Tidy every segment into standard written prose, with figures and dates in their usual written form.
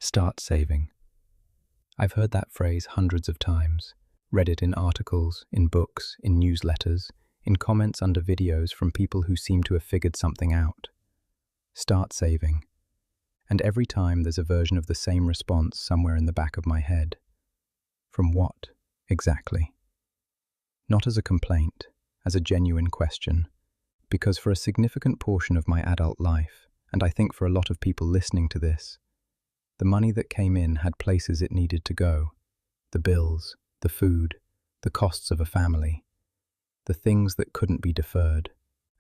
Start saving. I've heard that phrase hundreds of times, read it in articles, in books, in newsletters, in comments under videos from people who seem to have figured something out. Start saving. And every time there's a version of the same response somewhere in the back of my head. From what, exactly? Not as a complaint, as a genuine question, because for a significant portion of my adult life, and I think for a lot of people listening to this, the money that came in had places it needed to go. The bills, the food, the costs of a family, the things that couldn't be deferred.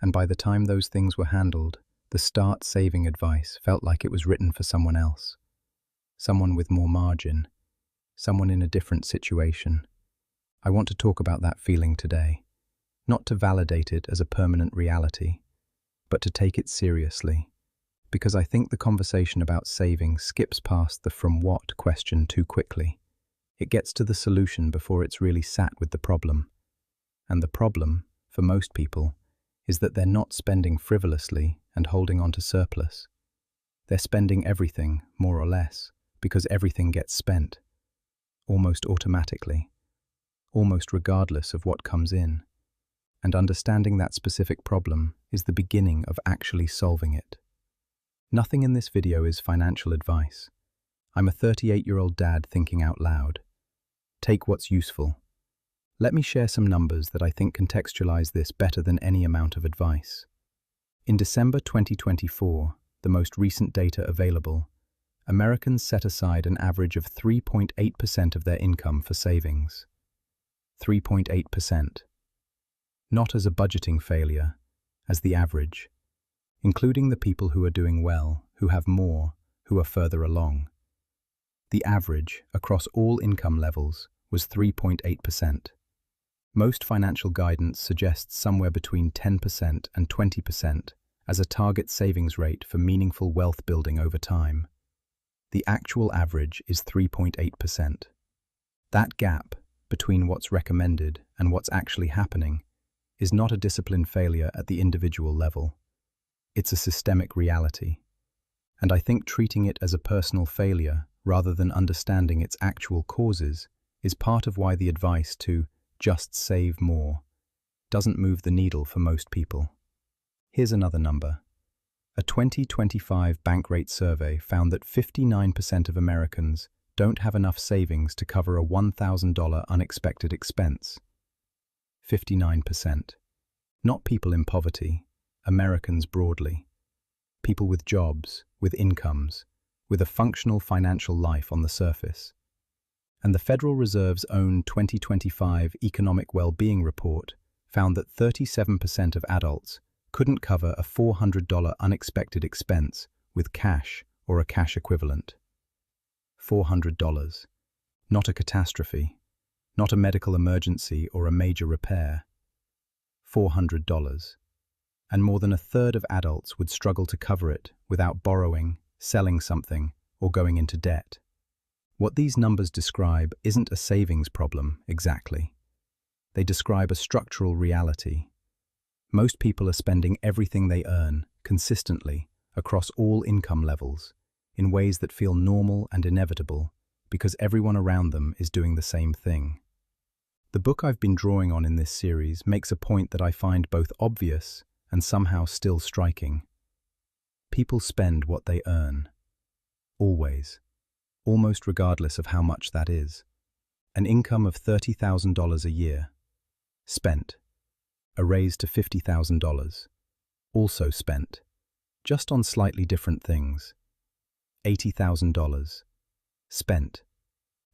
And by the time those things were handled, the start saving advice felt like it was written for someone else. Someone with more margin, someone in a different situation. I want to talk about that feeling today, not to validate it as a permanent reality, but to take it seriously. Because I think the conversation about saving skips past the from what question too quickly. It gets to the solution before it's really sat with the problem. And the problem, for most people, is that they're not spending frivolously and holding on to surplus. They're spending everything, more or less, because everything gets spent, almost automatically, almost regardless of what comes in. And understanding that specific problem is the beginning of actually solving it. Nothing in this video is financial advice. I'm a 38-year-old dad thinking out loud. Take what's useful. Let me share some numbers that I think contextualize this better than any amount of advice. In December 2024, the most recent data available, Americans set aside an average of 3.8% of their income for savings. 3.8%. Not as a budgeting failure, as the average, including the people who are doing well, who have more, who are further along. The average, across all income levels, was 3.8%. Most financial guidance suggests somewhere between 10% and 20% as a target savings rate for meaningful wealth building over time. The actual average is 3.8%. That gap between what's recommended and what's actually happening is not a discipline failure at the individual level. It's a systemic reality. And I think treating it as a personal failure rather than understanding its actual causes is part of why the advice to just save more doesn't move the needle for most people. Here's another number. A 2025 Bankrate survey found that 59% of Americans don't have enough savings to cover a $1,000 unexpected expense. 59%. Not people in poverty, Americans broadly. People with jobs, with incomes, with a functional financial life on the surface. And the Federal Reserve's own 2025 Economic Well-Being Report found that 37% of adults couldn't cover a $400 unexpected expense with cash or a cash equivalent. $400. Not a catastrophe, not a medical emergency or a major repair. $400. And more than a third of adults would struggle to cover it without borrowing, selling something, or going into debt. What these numbers describe isn't a savings problem, exactly. They describe a structural reality. Most people are spending everything they earn, consistently, across all income levels, in ways that feel normal and inevitable, because everyone around them is doing the same thing. The book I've been drawing on in this series makes a point that I find both obvious and somehow still striking. People spend what they earn. Always. Almost regardless of how much that is. An income of $30,000 a year. Spent. A raise to $50,000. Also spent. Just on slightly different things. $80,000. Spent.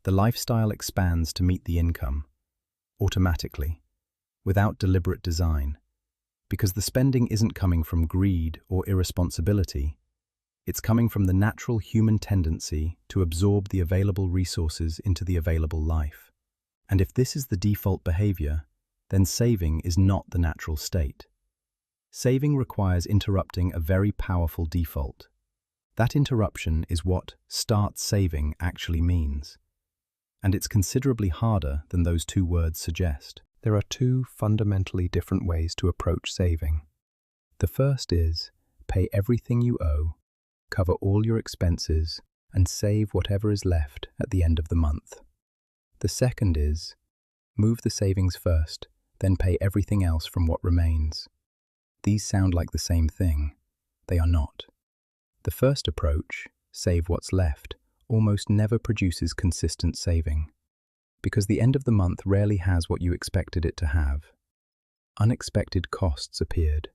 The lifestyle expands to meet the income. Automatically. Without deliberate design. Because the spending isn't coming from greed or irresponsibility. It's coming from the natural human tendency to absorb the available resources into the available life. And if this is the default behavior, then saving is not the natural state. Saving requires interrupting a very powerful default. That interruption is what start saving actually means. And it's considerably harder than those two words suggest. There are two fundamentally different ways to approach saving. The first is pay everything you owe, cover all your expenses, and save whatever is left at the end of the month. The second is, move the savings first, then pay everything else from what remains. These sound like the same thing. They are not. The first approach, save what's left, almost never produces consistent saving, because the end of the month rarely has what you expected it to have. Unexpected costs appeared.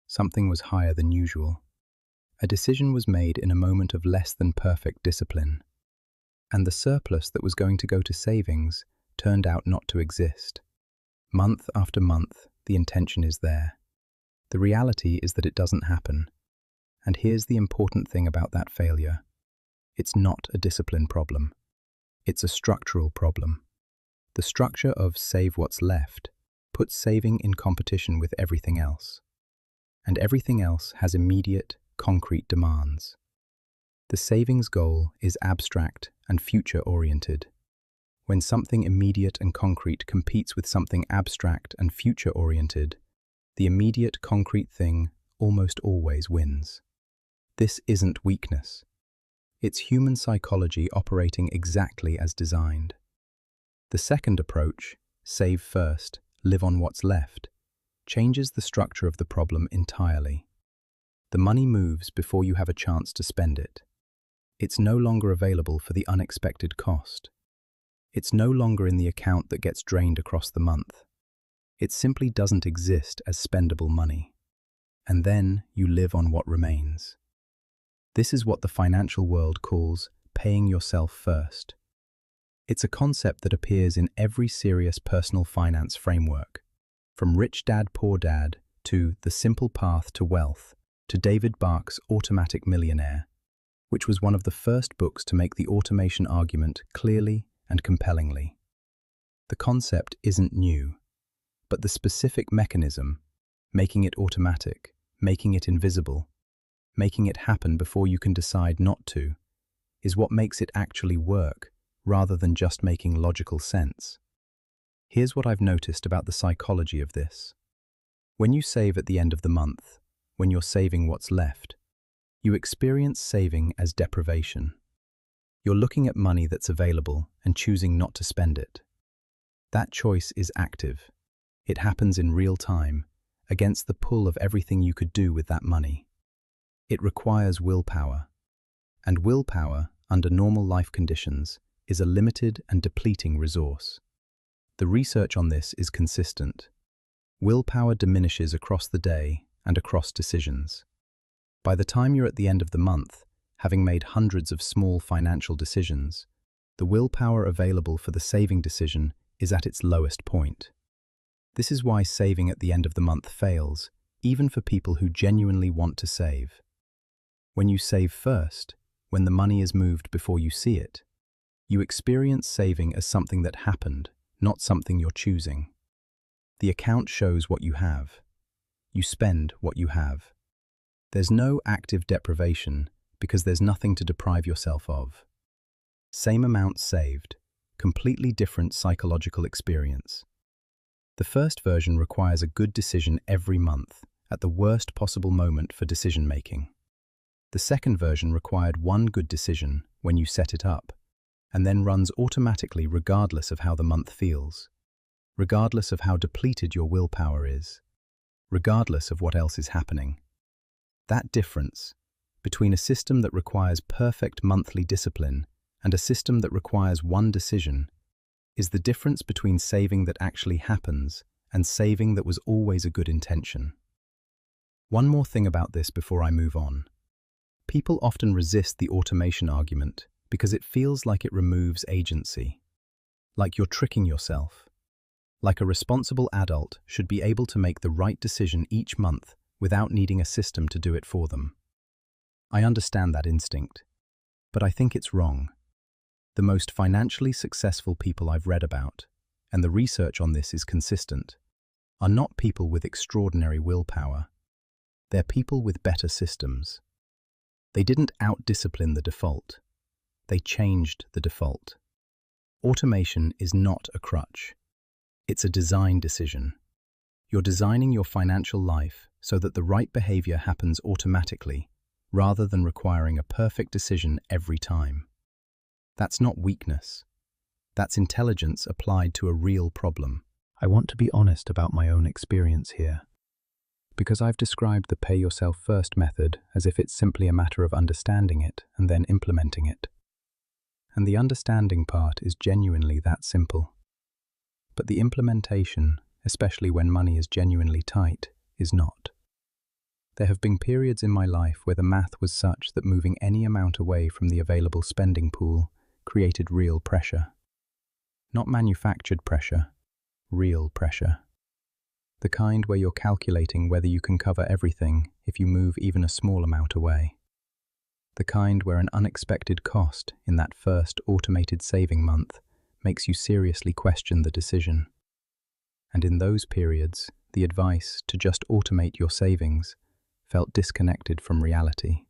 Something was higher than usual. A decision was made in a moment of less than perfect discipline. And the surplus that was going to go to savings turned out not to exist. Month after month, the intention is there. The reality is that it doesn't happen. And here's the important thing about that failure. It's not a discipline problem. It's a structural problem. The structure of save what's left puts saving in competition with everything else. And everything else has immediate, concrete demands. The savings goal is abstract and future-oriented. When something immediate and concrete competes with something abstract and future-oriented, the immediate concrete thing almost always wins. This isn't weakness. It's human psychology operating exactly as designed. The second approach, save first, live on what's left, changes the structure of the problem entirely. The money moves before you have a chance to spend it. It's no longer available for the unexpected cost. It's no longer in the account that gets drained across the month. It simply doesn't exist as spendable money. And then you live on what remains. This is what the financial world calls paying yourself first. It's a concept that appears in every serious personal finance framework, from Rich Dad, Poor Dad to The Simple Path to Wealth to David Bark's Automatic Millionaire, which was one of the first books to make the automation argument clearly and compellingly. The concept isn't new, but the specific mechanism, making it automatic, making it invisible, making it happen before you can decide not to, is what makes it actually work, rather than just making logical sense. Here's what I've noticed about the psychology of this. When you save at the end of the month, when you're saving what's left, you experience saving as deprivation. You're looking at money that's available and choosing not to spend it. That choice is active. It happens in real time, against the pull of everything you could do with that money. It requires willpower. And willpower, under normal life conditions, is a limited and depleting resource. The research on this is consistent. Willpower diminishes across the day and across decisions. By the time you're at the end of the month, having made hundreds of small financial decisions, the willpower available for the saving decision is at its lowest point. This is why saving at the end of the month fails, even for people who genuinely want to save. When you save first, when the money is moved before you see it, you experience saving as something that happened, not something you're choosing. The account shows what you have. You spend what you have. There's no active deprivation because there's nothing to deprive yourself of. Same amount saved, completely different psychological experience. The first version requires a good decision every month, at the worst possible moment for decision-making. The second version required one good decision when you set it up, and then runs automatically regardless of how the month feels, regardless of how depleted your willpower is, regardless of what else is happening. That difference between a system that requires perfect monthly discipline and a system that requires one decision is the difference between saving that actually happens and saving that was always a good intention. One more thing about this before I move on. People often resist the automation argument because it feels like it removes agency, like you're tricking yourself, like a responsible adult should be able to make the right decision each month without needing a system to do it for them. I understand that instinct, but I think it's wrong. The most financially successful people I've read about, and the research on this is consistent, are not people with extraordinary willpower. They're people with better systems. They didn't out-discipline the default. They changed the default. Automation is not a crutch. It's a design decision. You're designing your financial life so that the right behavior happens automatically, rather than requiring a perfect decision every time. That's not weakness. That's intelligence applied to a real problem. I want to be honest about my own experience here, because I've described the pay yourself first method as if it's simply a matter of understanding it and then implementing it. And the understanding part is genuinely that simple. But the implementation, especially when money is genuinely tight, is not. There have been periods in my life where the math was such that moving any amount away from the available spending pool created real pressure. Not manufactured pressure, real pressure. The kind where you're calculating whether you can cover everything if you move even a small amount away. The kind where an unexpected cost in that first automated saving month makes you seriously question the decision. And in those periods, the advice to just automate your savings felt disconnected from reality.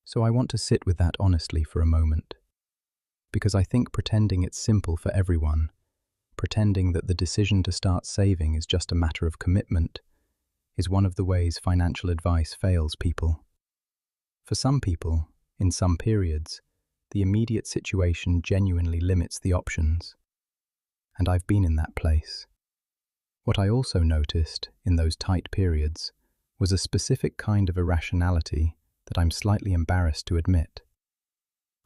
So I want to sit with that honestly for a moment. Because I think pretending it's simple for everyone, pretending that the decision to start saving is just a matter of commitment, is one of the ways financial advice fails people. For some people, in some periods, the immediate situation genuinely limits the options. And I've been in that place. What I also noticed in those tight periods was a specific kind of irrationality that I'm slightly embarrassed to admit.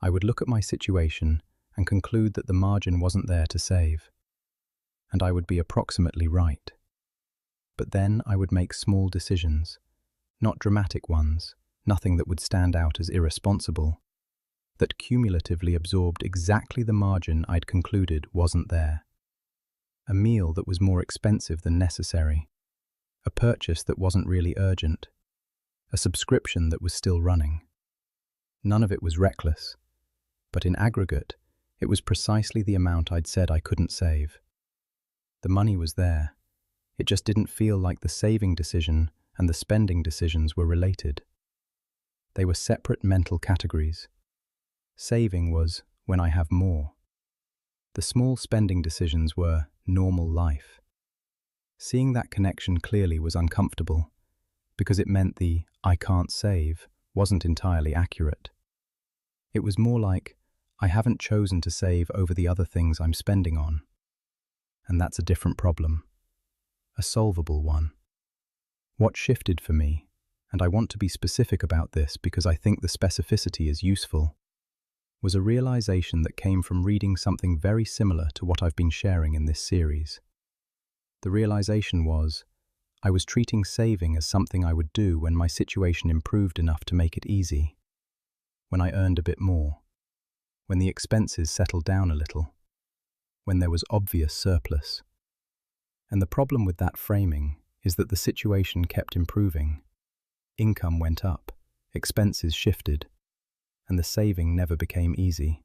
I would look at my situation and conclude that the margin wasn't there to save. And I would be approximately right. But then I would make small decisions, not dramatic ones, nothing that would stand out as irresponsible, that cumulatively absorbed exactly the margin I'd concluded wasn't there. A meal that was more expensive than necessary, a purchase that wasn't really urgent, a subscription that was still running. None of it was reckless, but in aggregate, it was precisely the amount I'd said I couldn't save. The money was there. It just didn't feel like the saving decision and the spending decisions were related. They were separate mental categories. Saving was when I have more. The small spending decisions were normal life. Seeing that connection clearly was uncomfortable, because it meant the "I can't save" wasn't entirely accurate. It was more like, I haven't chosen to save over the other things I'm spending on. And that's a different problem. A solvable one. What shifted for me, and I want to be specific about this because I think the specificity is useful, was a realization that came from reading something very similar to what I've been sharing in this series. The realization was, I was treating saving as something I would do when my situation improved enough to make it easy, when I earned a bit more, when the expenses settled down a little, when there was obvious surplus. And the problem with that framing is that the situation kept improving. Income went up, expenses shifted, and the saving never became easy.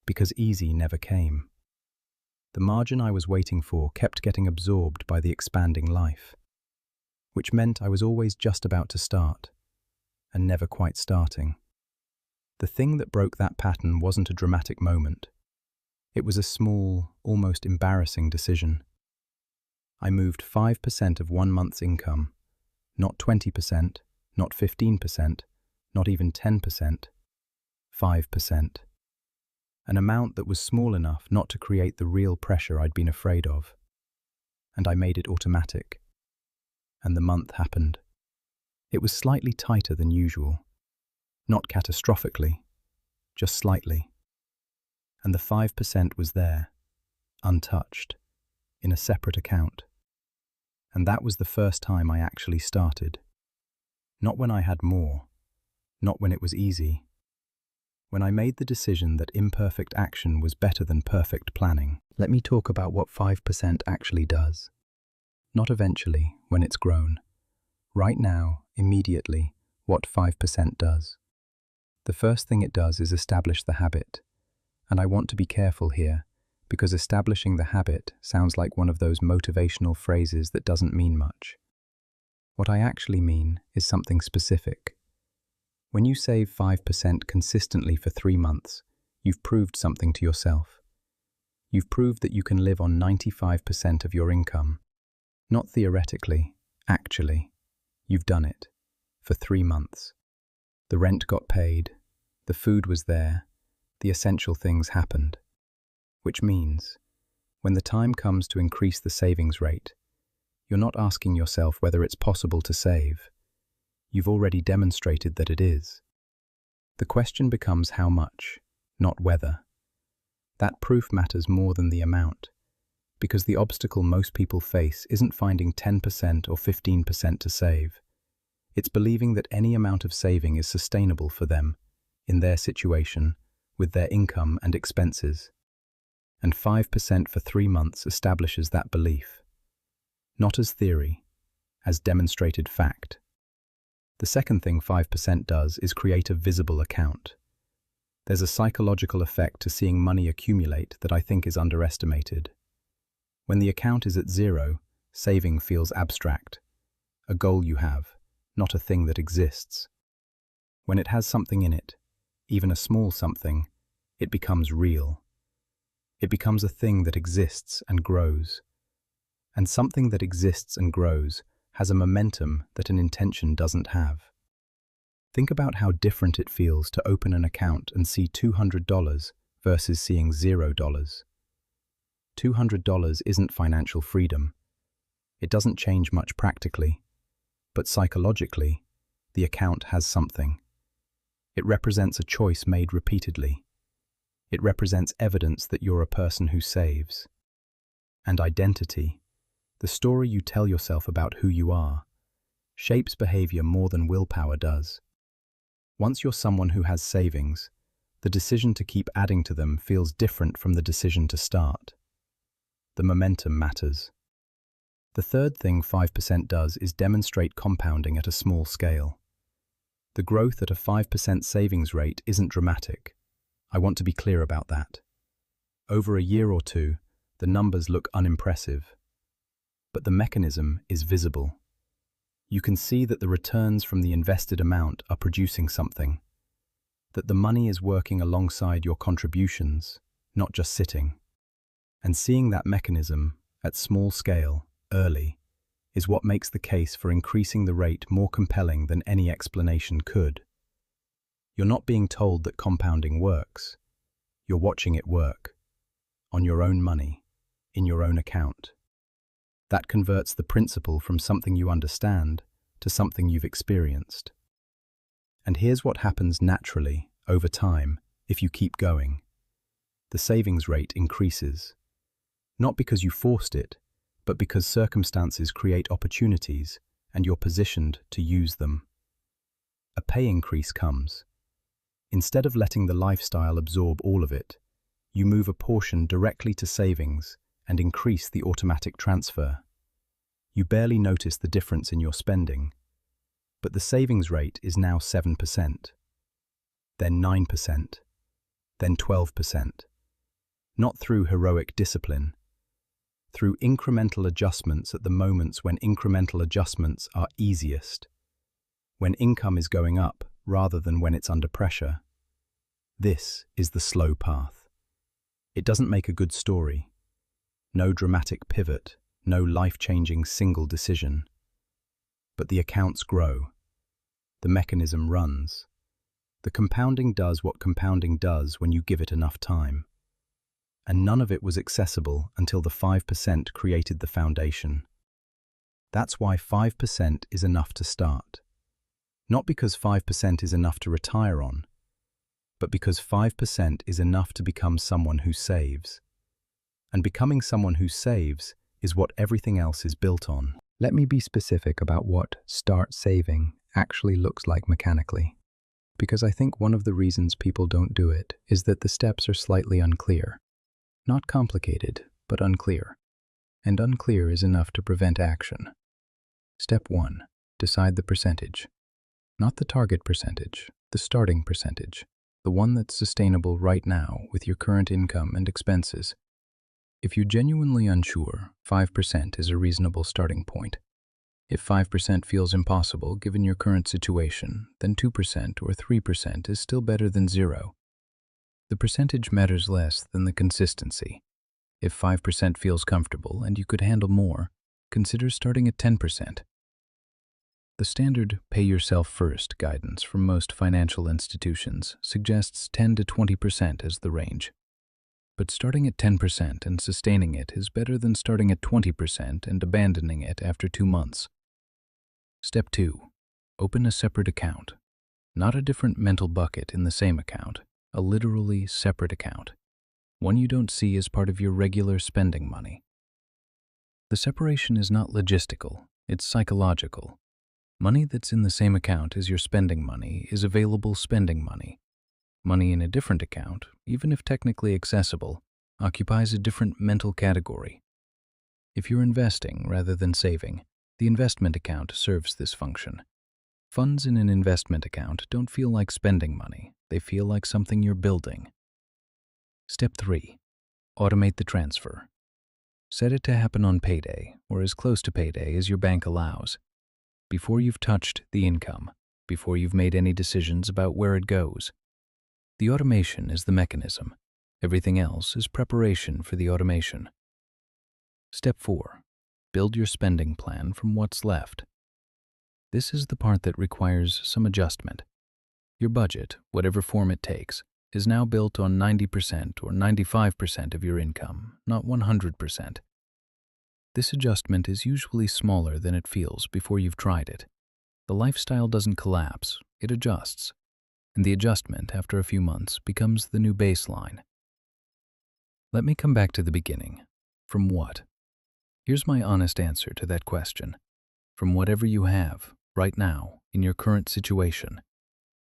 Because easy never came. The margin I was waiting for kept getting absorbed by the expanding life, which meant I was always just about to start, and never quite starting. The thing that broke that pattern wasn't a dramatic moment. It was a small, almost embarrassing decision. I moved 5% of 1 month's income, not 20%, not 15%, not even 10%, 5%. An amount that was small enough not to create the real pressure I'd been afraid of. And I made it automatic. And the month happened. It was slightly tighter than usual. Not catastrophically, just slightly. And the 5% was there, untouched, in a separate account. And that was the first time I actually started. Not when I had more, not when it was easy. When I made the decision that imperfect action was better than perfect planning. Let me talk about what 5% actually does. Not eventually, when it's grown. Right now, immediately, what 5% does. The first thing it does is establish the habit. And I want to be careful here, because establishing the habit sounds like one of those motivational phrases that doesn't mean much. What I actually mean is something specific. When you save 5% consistently for 3 months, you've proved something to yourself. You've proved that you can live on 95% of your income. Not theoretically, actually. You've done it. For 3 months. The rent got paid, the food was there, the essential things happened. Which means, when the time comes to increase the savings rate, you're not asking yourself whether it's possible to save. You've already demonstrated that it is. The question becomes how much, not whether. That proof matters more than the amount, because the obstacle most people face isn't finding 10% or 15% to save. It's believing that any amount of saving is sustainable for them, in their situation, with their income and expenses. And 5% for 3 months establishes that belief. Not as theory, as demonstrated fact. The second thing 5% does is create a visible account. There's a psychological effect to seeing money accumulate that I think is underestimated. When the account is at zero, saving feels abstract, a goal you have, not a thing that exists. When it has something in it, even a small something, it becomes real. It becomes a thing that exists and grows. And something that exists and grows has a momentum that an intention doesn't have. Think about how different it feels to open an account and see $200 versus seeing $0. $200 isn't financial freedom. It doesn't change much practically, but psychologically, the account has something. It represents a choice made repeatedly. It represents evidence that you're a person who saves. And identity, the story you tell yourself about who you are, shapes behavior more than willpower does. Once you're someone who has savings, the decision to keep adding to them feels different from the decision to start. The momentum matters. The third thing 5% does is demonstrate compounding at a small scale. The growth at a 5% savings rate isn't dramatic. I want to be clear about that. Over a year or two, the numbers look unimpressive. But the mechanism is visible. You can see that the returns from the invested amount are producing something. That the money is working alongside your contributions, not just sitting. And seeing that mechanism, at small scale, early, is what makes the case for increasing the rate more compelling than any explanation could. You're not being told that compounding works. You're watching it work. On your own money, in your own account. That converts the principle from something you understand to something you've experienced. And here's what happens naturally, over time, if you keep going. The savings rate increases. Not because you forced it, but because circumstances create opportunities and you're positioned to use them. A pay increase comes. Instead of letting the lifestyle absorb all of it, you move a portion directly to savings and increase the automatic transfer. You barely notice the difference in your spending, but the savings rate is now 7%, then 9%, then 12%. Not through heroic discipline, through incremental adjustments at the moments when incremental adjustments are easiest, when income is going up rather than when it's under pressure. This is the slow path. It doesn't make a good story. No dramatic pivot, no life-changing single decision. But the accounts grow. The mechanism runs. The compounding does what compounding does when you give it enough time. And none of it was accessible until the 5% created the foundation. That's why 5% is enough to start. Not because 5% is enough to retire on, but because 5% is enough to become someone who saves. And becoming someone who saves is what everything else is built on. Let me be specific about what start saving actually looks like mechanically. Because I think one of the reasons people don't do it is that the steps are slightly unclear. Not complicated, but unclear. And unclear is enough to prevent action. Step 1. Decide the percentage. Not the target percentage, the starting percentage. The one that's sustainable right now with your current income and expenses. If you're genuinely unsure, 5% is a reasonable starting point. If 5% feels impossible given your current situation, then 2% or 3% is still better than 0. The percentage matters less than the consistency. If 5% feels comfortable and you could handle more, consider starting at 10%. The standard pay yourself first guidance from most financial institutions suggests 10 to 20% as the range. But starting at 10% and sustaining it is better than starting at 20% and abandoning it after 2 months. Step 2. Open a separate account. Not a different mental bucket in the same account, a literally separate account. One you don't see as part of your regular spending money. The separation is not logistical, it's psychological. Money that's in the same account as your spending money is available spending money. Money in a different account, even if technically accessible, occupies a different mental category. If you're investing rather than saving, the investment account serves this function. Funds in an investment account don't feel like spending money, they feel like something you're building. Step 3. Automate the transfer. Set it to happen on payday, or as close to payday as your bank allows. Before you've touched the income, before you've made any decisions about where it goes. The automation is the mechanism. Everything else is preparation for the automation. Step 4. Build your spending plan from what's left. This is the part that requires some adjustment. Your budget, whatever form it takes, is now built on 90% or 95% of your income, not 100%. This adjustment is usually smaller than it feels before you've tried it. The lifestyle doesn't collapse, it adjusts. And the adjustment, after a few months, becomes the new baseline. Let me come back to the beginning. From what? Here's my honest answer to that question. From whatever you have, right now, in your current situation.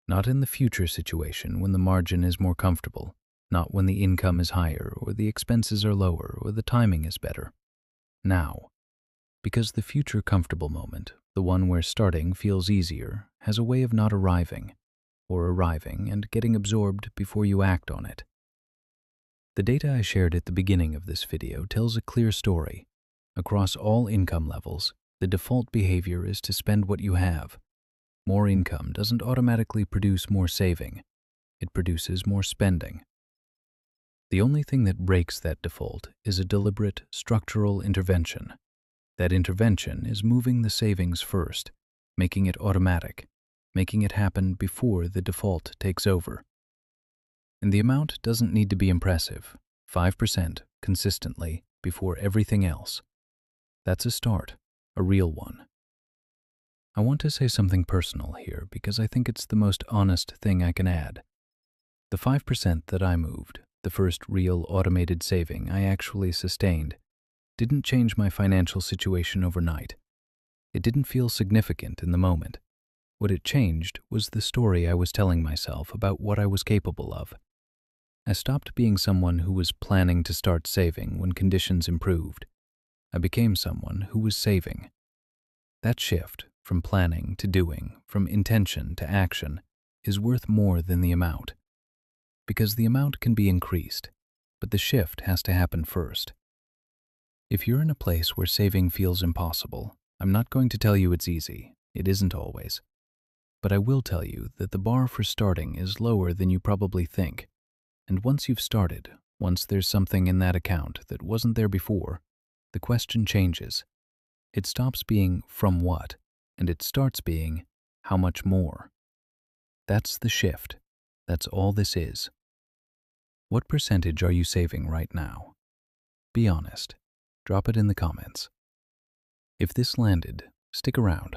Not in the future situation when the margin is more comfortable, not when the income is higher, or the expenses are lower, or the timing is better. Now. Because the future comfortable moment, the one where starting feels easier, has a way of not arriving, or arriving and getting absorbed before you act on it. The data I shared at the beginning of this video tells a clear story. Across all income levels, the default behavior is to spend what you have. More income doesn't automatically produce more saving. It produces more spending. The only thing that breaks that default is a deliberate, structural intervention. That intervention is moving the savings first, making it automatic, making it happen before the default takes over. And the amount doesn't need to be impressive, 5% consistently before everything else. That's a start, a real one. I want to say something personal here because I think it's the most honest thing I can add. The 5% that I moved, the first real automated saving I actually sustained, didn't change my financial situation overnight. It didn't feel significant in the moment. What it changed was the story I was telling myself about what I was capable of. I stopped being someone who was planning to start saving when conditions improved. I became someone who was saving. That shift, from planning to doing, from intention to action, is worth more than the amount. Because the amount can be increased, but the shift has to happen first. If you're in a place where saving feels impossible, I'm not going to tell you it's easy. It isn't always. But I will tell you that the bar for starting is lower than you probably think. And once you've started, once there's something in that account that wasn't there before, the question changes. It stops being from what, and it starts being how much more. That's the shift. That's all this is. What percentage are you saving right now? Be honest. Drop it in the comments. If this landed, stick around.